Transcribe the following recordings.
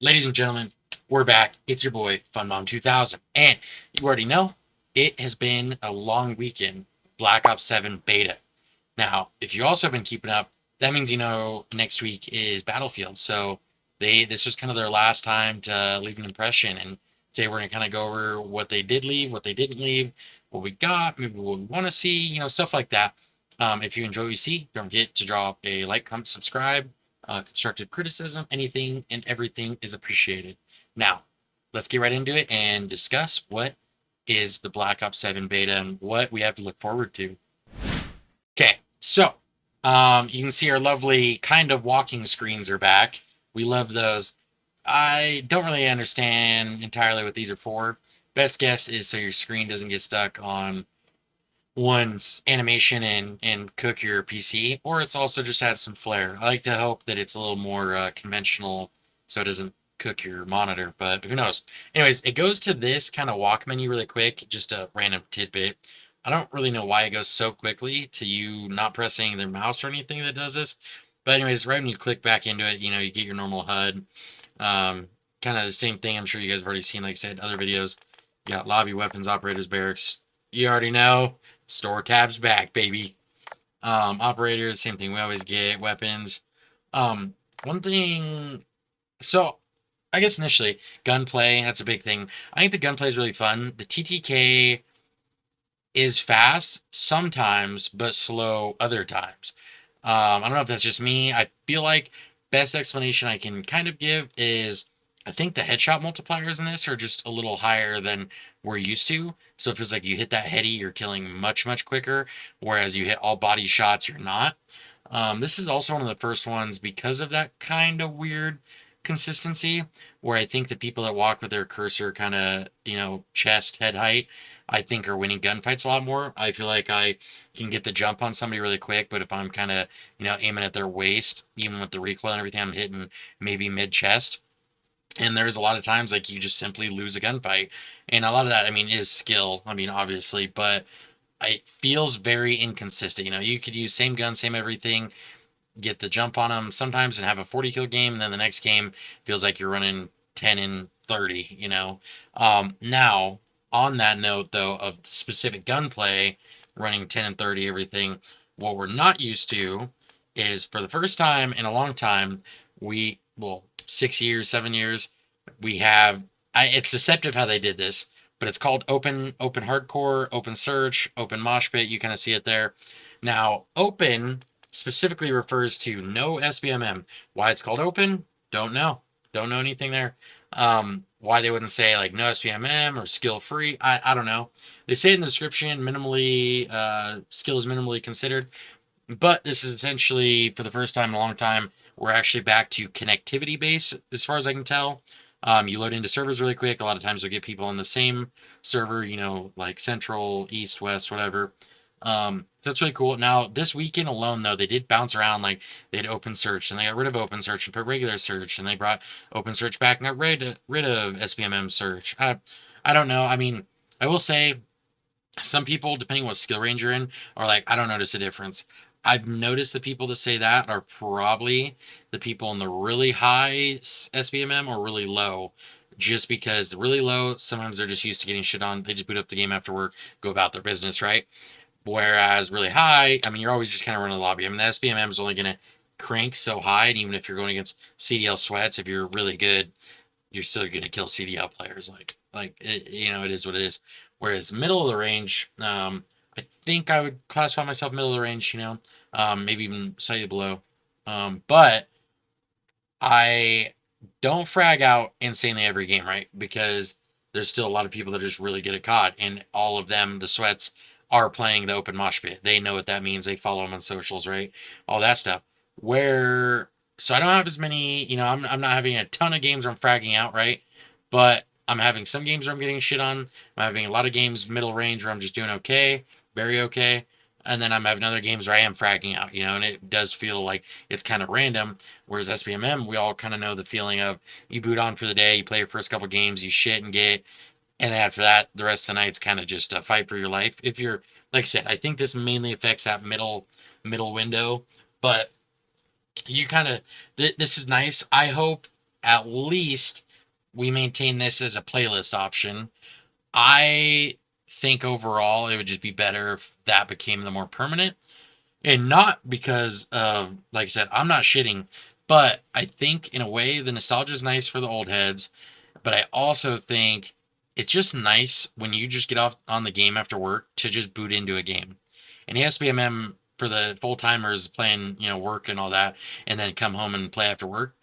Ladies and gentlemen, we're back. It's your boy, FunMom2000. And you already know, it has been a long weekend. Black Ops 7 beta. Now, if you also have been keeping up, that means you know next week is Battlefield. So this was kind of their last time to leave an impression. And today we're gonna kind of go over what they did leave, what they didn't leave, what we got, maybe what we want to see, stuff like that. If you enjoy what you see, don't forget to drop a like, comment, subscribe. Constructive criticism, anything and everything is appreciated. Now, let's get right into it and discuss what is the Black Ops 7 beta and what we have to look forward to. Okay, so you can see our lovely kind of walking screens are back. We love those. I don't really understand entirely what these are for. Best guess is so your screen doesn't get stuck on one's animation and cook your PC, or it's also just add some flair. I like to hope that it's a little more conventional so it doesn't cook your monitor, but who knows. Anyways, it goes to this kind of walk menu really quick, just a random tidbit. I don't really know why it goes so quickly to you not pressing their mouse or anything that does this. But anyways, right when you click back into it, you get your normal HUD. Kind of the same thing I'm sure you guys have already seen, like I said, other videos. You got lobby, weapons, operators, barracks. You already know. Store tabs back, baby. Operators, same thing we always get. Weapons. One thing. So, I guess initially, gunplay, that's a big thing. I think the gunplay is really fun. The TTK is fast sometimes, but slow other times. I don't know if that's just me. I feel like best explanation I can kind of give is I think the headshot multipliers in this are just a little higher than we're used to. So it feels like you hit that heady, you're killing much, much quicker, whereas you hit all body shots, you're not. This is also one of the first ones because of that kind of weird consistency, where I think the people that walk with their cursor kind of, chest, head height, I think are winning gunfights a lot more. I feel like I can get the jump on somebody really quick, but if I'm kind of, aiming at their waist, even with the recoil and everything, I'm hitting maybe mid chest. And there's a lot of times like you just simply lose a gunfight. And a lot of that, I mean, is skill. I mean, obviously, but it feels very inconsistent. You could use same gun, same everything, get the jump on them sometimes and have a 40 kill game, and then the next game feels like you're running 10 and 30. Now, on that note, though, of specific gunplay, running 10 and 30, everything, what we're not used to is for the first time in a long time, well, 6 years, 7 years, we have, it's deceptive how they did this, but it's called open hardcore, open search, open mosh pit. You kind of see it there. Now, open specifically refers to no SBMM. Why it's called open? Don't know. Don't know anything there. Why they wouldn't say like no SBMM or skill free? I don't know. They say it in the description, minimally skill is minimally considered, but this is essentially for the first time in a long time we're actually back to connectivity base as far as I can tell. You load into servers really quick. A lot of times you'll get people on the same server, like central, east, west, whatever. So that's really cool. Now, this weekend alone, though, they did bounce around. Like, they had open search, and they got rid of open search and put regular search, and they brought open search back and got rid of SBMM search. I don't know. I mean, I will say some people, depending what skill range you're in, are like, I don't notice a difference. I've noticed the people that say that are probably the people in the really high SBMM or really low. Just because really low, sometimes they're just used to getting shit on. They just boot up the game after work, go about their business, right? Whereas really high, I mean, you're always just kind of running the lobby. I mean, the SBMM is only going to crank so high, and even if you're going against CDL sweats, if you're really good, you're still going to kill CDL players. Like it is what it is. Whereas middle of the range, I think I would classify myself middle of the range. Maybe even slightly below. But I don't frag out insanely every game, right? Because there's still a lot of people that are just really good at COD, and all of them, the sweats, are playing the open mosh pit. They know what that means. They follow them on socials, right? All that stuff. Where so I don't have as many. I'm not having a ton of games where I'm fragging out, right? But I'm having some games where I'm getting shit on. I'm having a lot of games middle range where I'm just doing okay, very okay. And then I'm having other games where I am fragging out, and it does feel like it's kind of random. Whereas SBMM, we all kind of know the feeling of you boot on for the day, you play your first couple games, you shit and get, and after that, the rest of the night's kind of just a fight for your life. If you're, like I said, I think this mainly affects that middle window, but you kind of this is nice. I hope at least we maintain this as a playlist option. I think overall it would just be better if that became the more permanent. And not because of, like I said, I'm not shitting, but I think in a way the nostalgia is nice for the old heads. But I also think it's just nice when you just get off on the game after work to just boot into a game. And the SBMM for the full timers playing, work and all that, and then come home and play after work,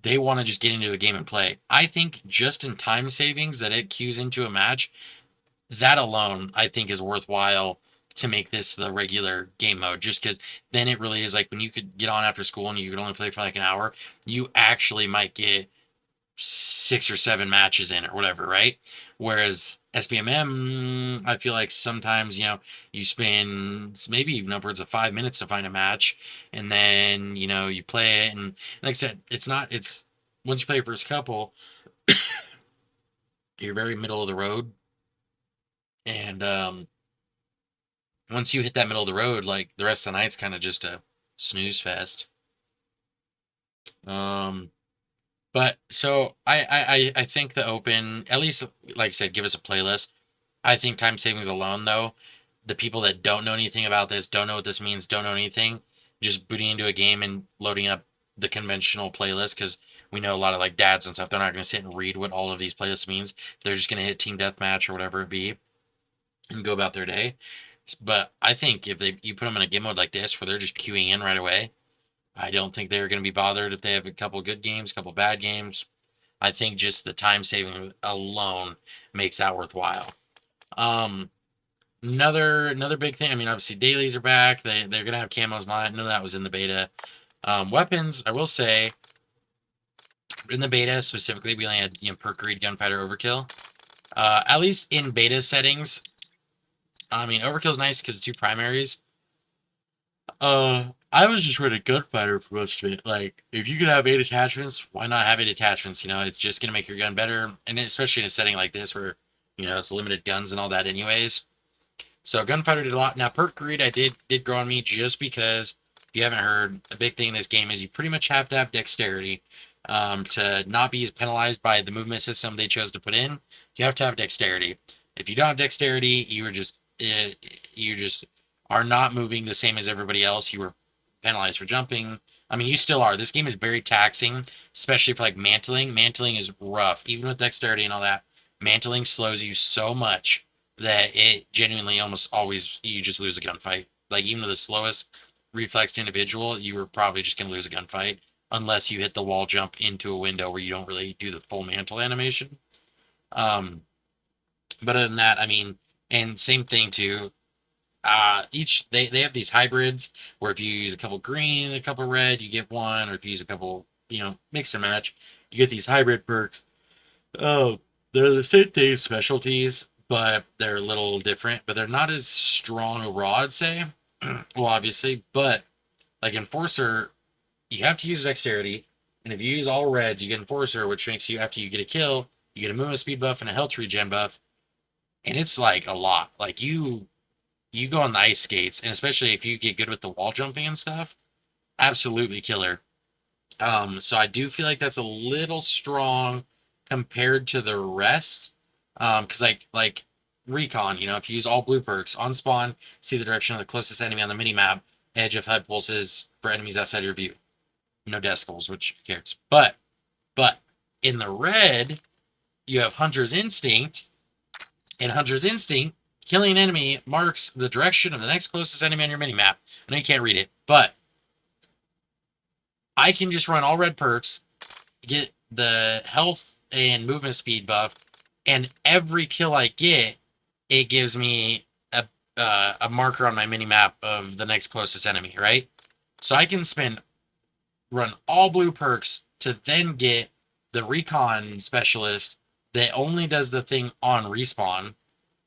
they want to just get into a game and play. I think just in time savings that it queues into a match, that alone I think is worthwhile to make this the regular game mode, just because then it really is like when you could get on after school and you could only play for like an hour, you actually might get 6 or 7 matches in or whatever, right? Whereas SBMM, I feel like sometimes, you spend maybe even upwards of 5 minutes to find a match, and then, you play it. And like I said, it's once you play your first couple, you're very middle of the road. And once you hit that middle of the road, like the rest of the night's kind of just a snooze fest. Um, But so I think the open, at least like I said, give us a playlist. I think time savings alone though, the people that don't know anything about this, don't know what this means, don't know anything, just booting into a game and loading up the conventional playlist, because we know a lot of like dads and stuff, they're not going to sit and read what all of these playlists means. They're just going to hit team deathmatch or whatever it be and go about their day. But I think if you put them in a game mode like this where they're just queuing in right away, I don't think they're going to be bothered if they have a couple good games, a couple bad games. I think just the time saving alone makes that worthwhile. Um, another big thing. I mean, obviously dailies are back. They're gonna have camos and all that. None of that was in the beta. Weapons, I will say, in the beta specifically, we only had perk read, gunfighter, overkill. At least in beta settings, I mean, overkill's nice because it's 2 primaries. I was just running gunfighter for most of it. Like, if you could have 8 attachments, why not have 8 attachments? It's just gonna make your gun better, and especially in a setting like this where it's limited guns and all that, anyways. So gunfighter did a lot. Now perk greed I did grow on me, just because if you haven't heard, a big thing in this game is you pretty much have to have dexterity to not be penalized by the movement system they chose to put in. You have to have dexterity. If you don't have dexterity, you just are not moving the same as everybody else. You were penalized for jumping. I mean, you still are. This game is very taxing, especially for like mantling. Mantling is rough, even with dexterity and all that. Mantling slows you so much that it genuinely almost always you just lose a gunfight. Like even with the slowest reflexed individual, you were probably just gonna lose a gunfight unless you hit the wall jump into a window where you don't really do the full mantle animation. Um, but other than that, I mean, and same thing too. Each they have these hybrids where if you use a couple green, a couple red, you get one, or if you use a couple, mix and match, you get these hybrid perks. Oh, they're the same thing as specialties, but they're a little different. But they're not as strong overall, I'd say. Well, obviously, but like Enforcer, you have to use dexterity, and if you use all reds, you get Enforcer, which makes you, after you get a kill, you get a movement speed buff and a health regen buff, and it's like a lot. Like you go on the ice skates, and especially if you get good with the wall jumping and stuff, absolutely killer. So I do feel like that's a little strong compared to the rest. Because like recon, if you use all blue perks on spawn, see the direction of the closest enemy on the mini map, edge of HUD pulses for enemies outside your view. No decimals, which who cares? But in the red, you have Hunter's Instinct, and Hunter's Instinct, killing an enemy marks the direction of the next closest enemy on your mini map. I know you can't read it, but I can just run all red perks, get the health and movement speed buff, and every kill I get, it gives me a marker on my mini map of the next closest enemy, right? So I can run all blue perks to then get the recon specialist that only does the thing on respawn,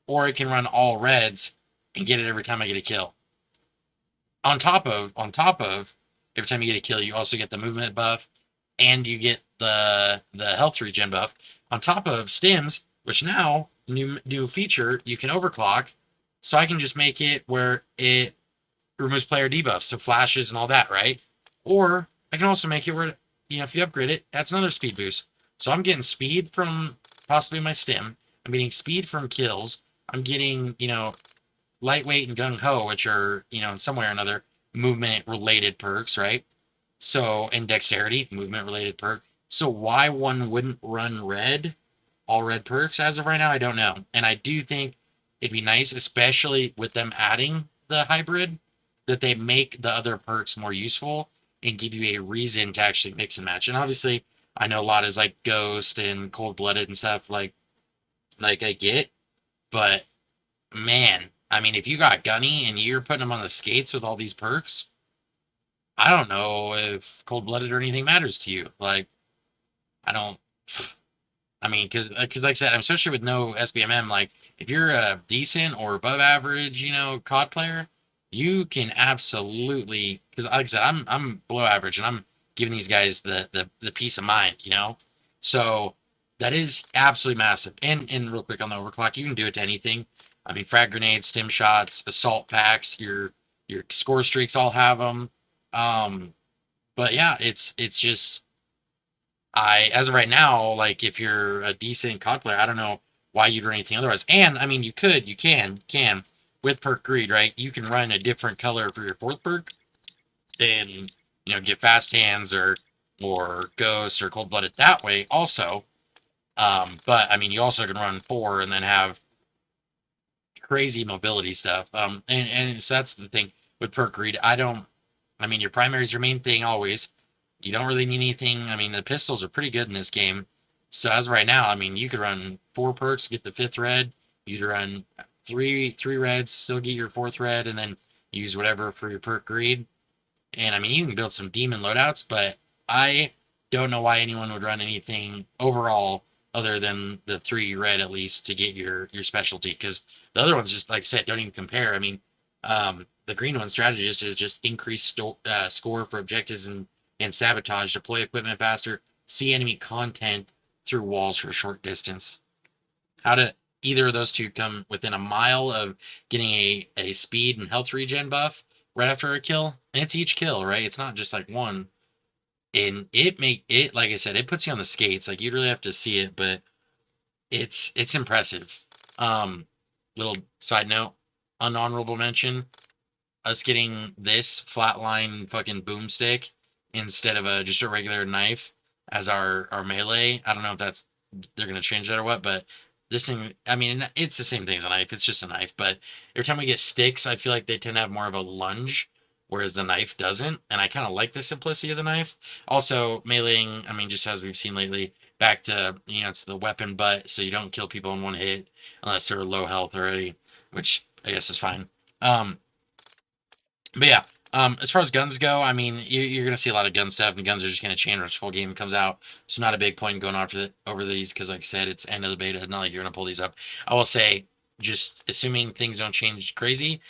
or I can run all reds and get it every time I get a kill. On top of every time you get a kill, you also get the movement buff, and you get the health regen buff. On top of stims, which now new feature, you can overclock, so I can just make it where it removes player debuffs, so flashes and all that, right? Or I can also make it where if you upgrade it, that's another speed boost. So I'm getting speed from possibly my stim. I'm getting speed from kills. I'm getting, lightweight and gung ho, which are, in some way or another, movement related perks, right? So, and dexterity, movement related perk. So, why one wouldn't run red, all red perks as of right now, I don't know. And I do think it'd be nice, especially with them adding the hybrid, that they make the other perks more useful and give you a reason to actually mix and match. And obviously, I know a lot is like Ghost and Cold Blooded and stuff like I get, but man, I mean, if you got Gunny and you're putting him on the skates with all these perks, I don't know if Cold Blooded or anything matters to you. Like, I don't. I mean, because like I said, especially with no SBMM, like if you're a decent or above average, COD player, you can absolutely because like I said, I'm below average and I'm giving these guys the peace of mind. So that is absolutely massive. And real quick on the overclock, you can do it to anything. I mean, frag grenades, stim shots, assault packs, your score streaks all have them. But yeah, it's just as of right now, like if you're a decent COD player, I don't know why you'd run anything otherwise. And I mean, you can with perk greed, right? You can run a different color for your fourth perk, and get fast hands or ghosts or cold blooded that way also. But I mean, you also can run four and then have crazy mobility stuff. And so that's the thing with perk greed. I mean, your primary is your main thing always. You don't really need anything. I mean, the pistols are pretty good in this game. So as of right now, I mean, you could run four perks, get the fifth red. You could run three reds, still get your fourth red, and then use whatever for your perk greed. And I mean, you can build some demon loadouts, but I don't know why anyone would run anything overall other than the three red at least to get your specialty. Because the other ones, just like I said, don't even compare. I mean, the green one strategist is just increase score for objectives and sabotage, deploy equipment faster, see enemy content through walls for a short distance. How do either of those two come within a mile of getting a speed and health regen buff right after a kill? And it's each kill, right? It's not just like one. And it like I said, it puts you on the skates. Like you'd really have to see it, but it's impressive. Um, Little side note, an honorable mention us getting this flatline fucking boomstick instead of just a regular knife as our melee. I don't know if they're gonna change that or what, but this thing, I mean, it's the same thing as a knife. It's just a knife, but every time we get sticks, I feel like they tend to have more of a lunge, whereas the knife doesn't. And I kind of like the simplicity of the knife. Also, meleeing, I mean, just as we've seen lately, back to it's the weapon butt, so you don't kill people in one hit unless they're low health already, which I guess is fine. Um, but yeah, as far as guns go, I mean, you're gonna see a lot of gun stuff, and guns are just gonna change once full game comes out. So not a big point in going over these because, like I said, it's end of the beta. Not like you're gonna pull these up. I will say, just assuming things don't change crazy,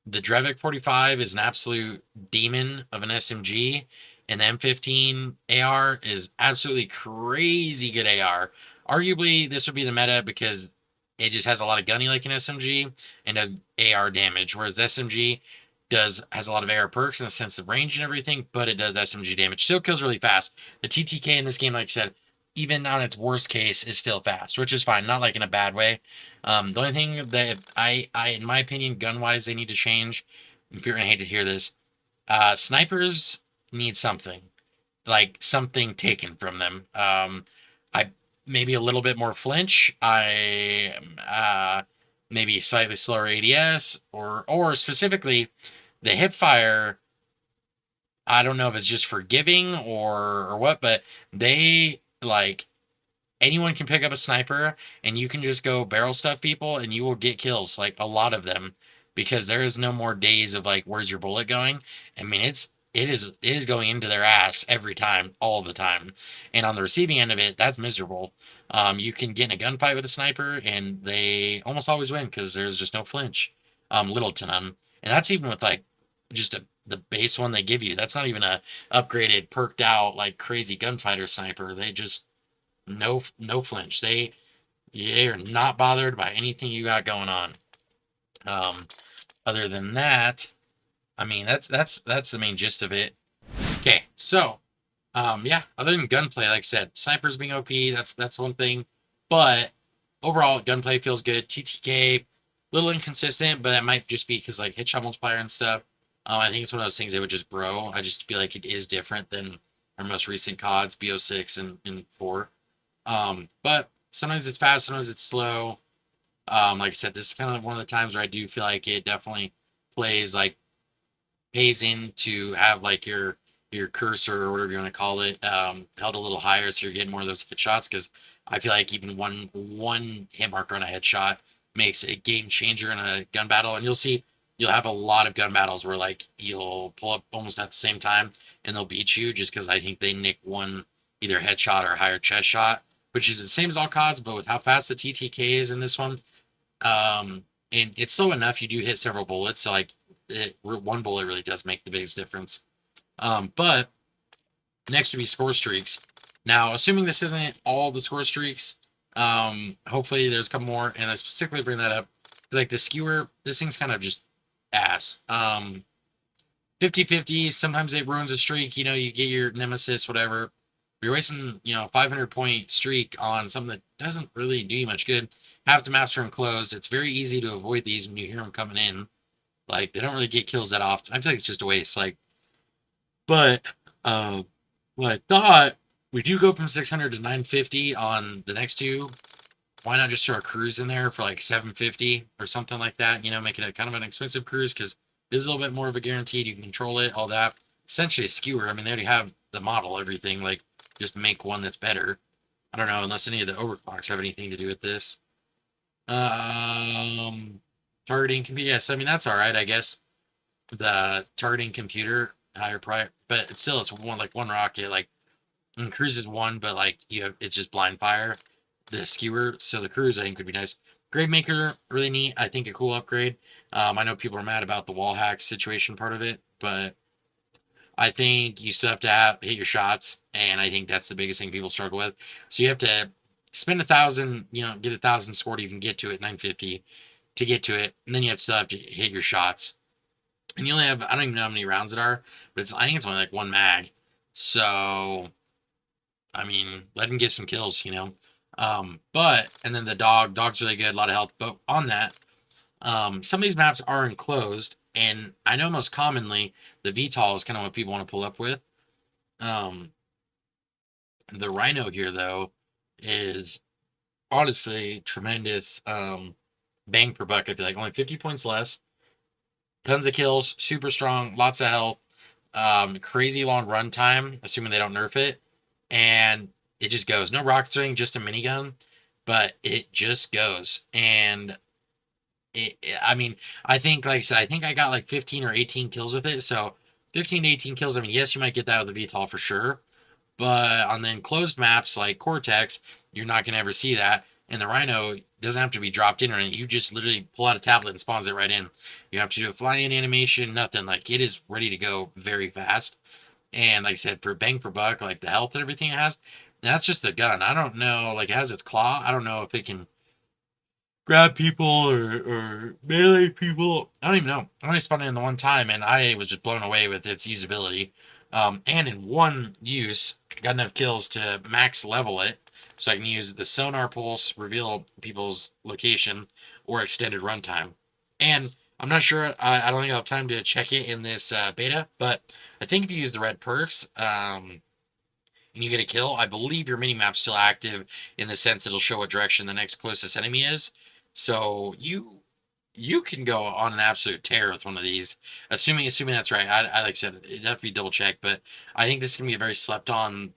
the Drevik 45 is an absolute demon of an SMG, and the M15 AR is absolutely crazy good AR. Arguably, this would be the meta because it just has a lot of gunny like an SMG and does AR damage, whereas SMG has a lot of AR perks in the sense of range and everything, but it does SMG damage. Still kills really fast. The TTK in this game, like I said, even on its worst case, is still fast, which is fine, not like in a bad way. The only thing that in my opinion, gun wise, they need to change. You're gonna hate to hear this. Snipers need something, like something taken from them. I maybe a little bit more flinch. Maybe slightly slower ADS, or specifically the hip fire. I don't know if it's just forgiving or what, but they like anyone can pick up a sniper and you can just go barrel stuff people and you will get kills, like a lot of them, because there is no more days of like where's your bullet going. I mean, it is going into their ass every time, all the time. And on the receiving end of it, that's miserable. You can get in a gunfight with a sniper and they almost always win because there's just no flinch, little to none. And that's even with like just the base one they give you. That's not even a upgraded, perked out like crazy gunfighter sniper. They just no flinch. They are not bothered by anything you got going on. Um, Other than that, I mean that's the main gist of it. Okay, so Yeah, other than gunplay, like I said, snipers being OP, that's one thing. But overall, gunplay feels good. TTK, little inconsistent, but that might just be because like headshot multiplier and stuff. I think it's one of those things that would just grow. I just feel like it is different than our most recent CODs, BO6 and 4. But sometimes it's fast, sometimes it's slow. Like I said, this is kind of one of the times where I do feel like it definitely plays like pays in to have like your cursor or whatever you want to call it held a little higher so you're getting more of those headshots because I feel like even one hit marker on a headshot makes a game changer in a gun battle and you'll have a lot of gun battles where like you'll pull up almost at the same time and they'll beat you just because I think they nick one either headshot or higher chest shot, which is the same as all CODs, but with how fast the TTK is in this one, and it's slow enough you do hit several bullets, so like one bullet really does make the biggest difference. But next would be score streaks. Now, assuming this isn't all the score streaks, hopefully there's a couple more, and I specifically bring that up because like the skewer, this thing's kind of just ass. 50-50, sometimes it ruins a streak, you get your nemesis, whatever. You're wasting, 500-point streak on something that doesn't really do you much good. Half the maps are enclosed. It's very easy to avoid these when you hear them coming in. Like, they don't really get kills that often. I feel like it's just a waste. Like, but what I thought, we do go from 600 to 950 on the next two. Why not just throw a cruise in there for like 750 or something like that? Making it kind of an expensive cruise because this is a little bit more of a guaranteed. You can control it, all that. Essentially a skewer. I mean, they already have the model, everything. Like, just make one that's better. I don't know, unless any of the overclocks have anything to do with this. Um, Targeting can be, yes. I mean, that's all right, I guess. The targeting computer higher price, but it's still it's one rocket. Like and cruise is one, but like it's just blind fire. The skewer, so the cruise I think could be nice. Grade maker really neat. I think a cool upgrade. I know people are mad about the wall hack situation part of it, but I think you still have to hit your shots, and I think that's the biggest thing people struggle with. So you have to spend 1,000, get 1,000 score to even get to it, 950 to get to it, and then you still have to hit your shots. And you only have I don't even know how many rounds it are, but I think it's only like one mag. So I mean, let him get some kills. But and then the dog's really good, a lot of health. But on that, some of these maps are enclosed, and I know most commonly the VTOL is kind of what people want to pull up with. Um, the Rhino here though is honestly tremendous. Bang per buck. I feel like only 50 points less, tons of kills, super strong, lots of health, crazy long run time, assuming they don't nerf it, and it just goes. No rocket string, just a minigun, but it just goes. And I mean, I think, like I said, I think I got like 15 or 18 kills with it. So 15 to 18 kills. I mean, yes, you might get that with the VTOL for sure, but on the enclosed maps like Cortex, you're not gonna ever see that. And the Rhino doesn't have to be dropped in or anything. You just literally pull out a tablet and spawns it right in. You have to do a fly-in animation, nothing. Like it is ready to go very fast. And like I said, for bang for buck, like the health and everything it has, that's just the gun. I don't know, like it has its claw. I don't know if it can grab people or melee people. I don't even know. I only spun it in the one time, and I was just blown away with its usability. And in one use, got enough kills to max level it, so I can use the sonar pulse, reveal people's location, or extended runtime. And I'm not sure. I don't think I'll have time to check it in this beta, but I think if you use the red perks, and you get a kill, I believe your mini map's still active in the sense it'll show what direction the next closest enemy is. So you can go on an absolute tear with one of these, assuming that's right. I like I said, it'd have to be double checked, but I think this is gonna be a very slept on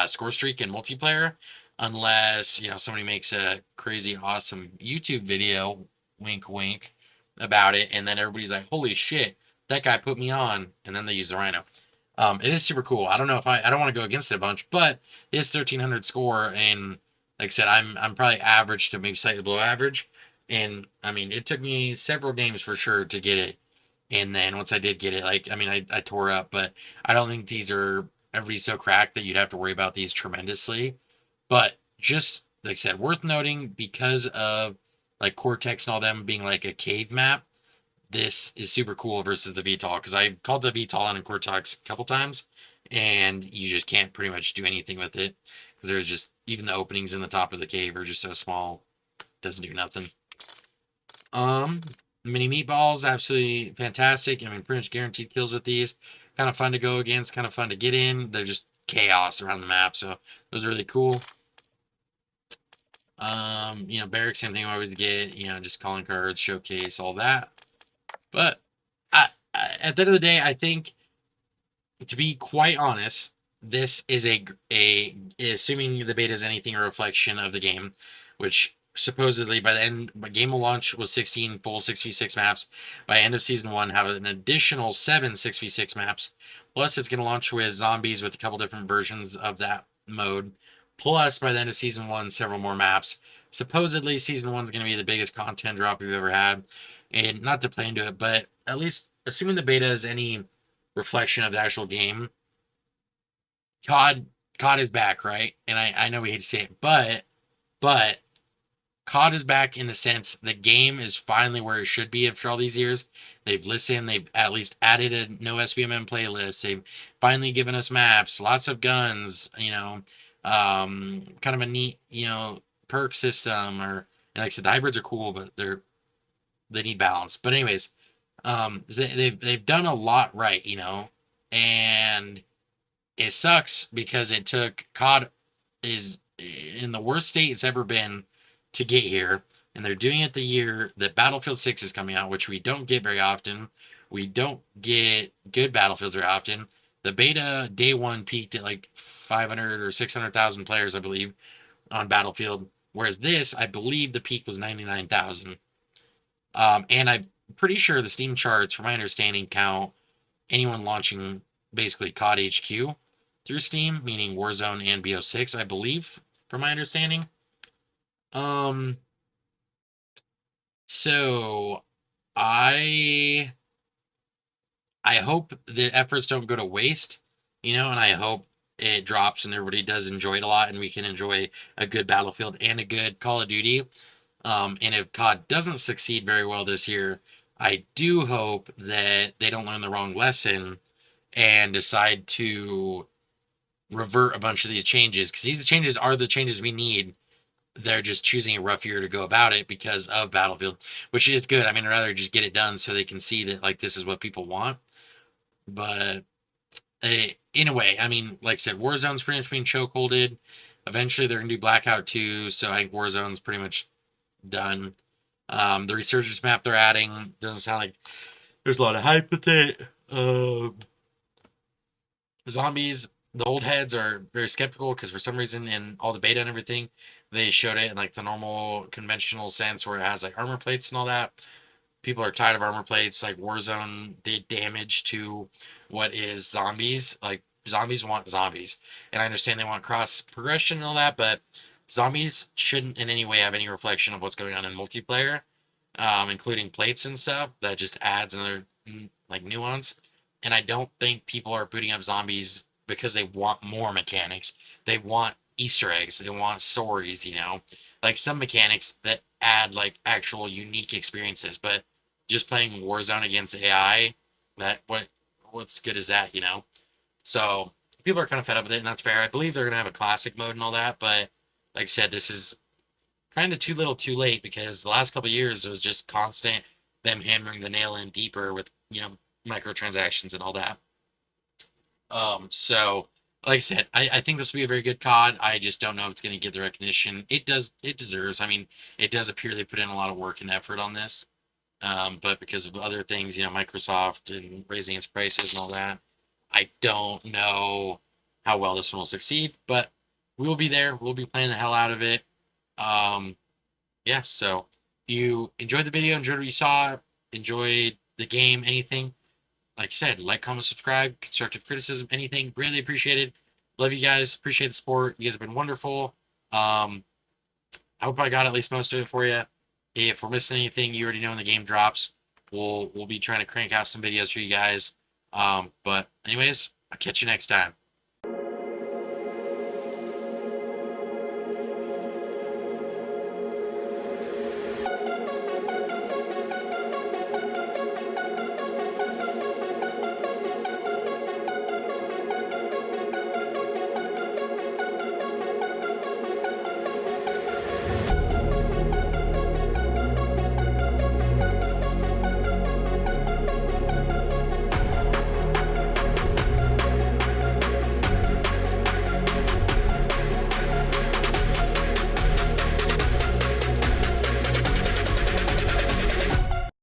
score streak in multiplayer, unless somebody makes a crazy awesome YouTube video, wink wink, about it, and then everybody's like, "Holy shit, that guy put me on," and then they use the Rhino. It is super cool. I don't know if I don't want to go against it a bunch, but it's 1,300 score, and like I said, I'm probably average to maybe slightly below average, and I mean it took me several games for sure to get it, and then once I did get it, like I mean I tore up, but I don't think these are everybody's so cracked that you'd have to worry about these tremendously, but just like I said, worth noting because of like Cortex and all them being like a cave map, this is super cool versus the VTOL because I called the VTOL on in Cortex a couple times, and you just can't pretty much do anything with it because there's just even the openings in the top of the cave are just so small, doesn't do nothing. Um, Mini meatballs, absolutely fantastic. I mean, pretty much guaranteed kills with these. Kind of fun to go against, kind of fun to get in. They're just chaos around the map, so those are really cool. Barracks, same thing I always get, just calling cards, showcase, all that. But at the end of the day, I think, to be quite honest, this is assuming the beta is anything a reflection of the game, which supposedly by the end, by game will launch was 16 full 6v6 maps. By end of season one, have an additional 7 6v6 maps. Plus, it's going to launch with zombies with a couple different versions of that mode. Plus, by the end of season one, several more maps. Supposedly, season one's going to be the biggest content drop we've ever had. And not to play into it, but at least assuming the beta is any reflection of the actual game, COD is back, right? And I know we hate to say it, but COD is back in the sense the game is finally where it should be after all these years. They've listened, they've at least added a no SBMM playlist, they've finally given us maps, lots of guns, kind of a neat, perk system, or and like I said, the hybrids are cool, but they need balance. But anyways, they've done a lot right, and it sucks because it took COD is in the worst state it's ever been to get here, and they're doing it the year that Battlefield 6 is coming out, which we don't get very often. We don't get good Battlefields very often. The beta day one peaked at like 500 or 600,000 players, I believe, on Battlefield, whereas this, I believe, the peak was 99,000. And I'm pretty sure the Steam charts, from my understanding, count anyone launching basically COD HQ through Steam, meaning Warzone and BO6, I believe, from my understanding. Um, so I I hope the efforts don't go to waste, and I hope it drops and everybody does enjoy it a lot, and we can enjoy a good Battlefield and a good Call of Duty. And if COD doesn't succeed very well this year, I do hope that they don't learn the wrong lesson and decide to revert a bunch of these changes, because these changes are the changes we need. They're just choosing a rough year to go about it because of Battlefield, which is good. I mean, I'd rather just get it done so they can see that like this is what people want. But in a way, I mean, like I said, Warzone's pretty much being chokeholded. Eventually, they're gonna do Blackout 2, so I think Warzone's pretty much done. The Resurgence map they're adding doesn't sound like there's a lot of hype with it. Zombies, the old heads are very skeptical because for some reason in all the beta and everything, they showed it in like the normal conventional sense where it has like armor plates and all that. People are tired of armor plates. Like Warzone did damage to what is zombies. Like zombies want zombies, and I understand they want cross progression and all that, but zombies shouldn't in any way have any reflection of what's going on in multiplayer, including plates and stuff. That just adds another like nuance. And I don't think people are booting up zombies because they want more mechanics. They want Easter eggs. They want stories. Like some mechanics that add like actual unique experiences. But just playing Warzone against AI, what's good is that? So people are kind of fed up with it, and that's fair. I believe they're gonna have a classic mode and all that, but like I said, this is kind of too little, too late, because the last couple of years it was just constant them hammering the nail in deeper with microtransactions and all that. So like I said, I think this will be a very good COD. I just don't know if it's going to get the recognition it deserves. I mean, it does appear they put in a lot of work and effort on this. But because of other things, Microsoft and raising its prices and all that, I don't know how well this one will succeed. But we will be there. We'll be playing the hell out of it. Um, yeah. So if you enjoyed the video, enjoyed what you saw, enjoyed the game, anything, like I said, like, comment, subscribe, constructive criticism, anything, really appreciated. Love you guys. Appreciate the support. You guys have been wonderful. I hope I got at least most of it for you. If we're missing anything, you already know when the game drops. We'll be trying to crank out some videos for you guys. But anyways, I'll catch you next time.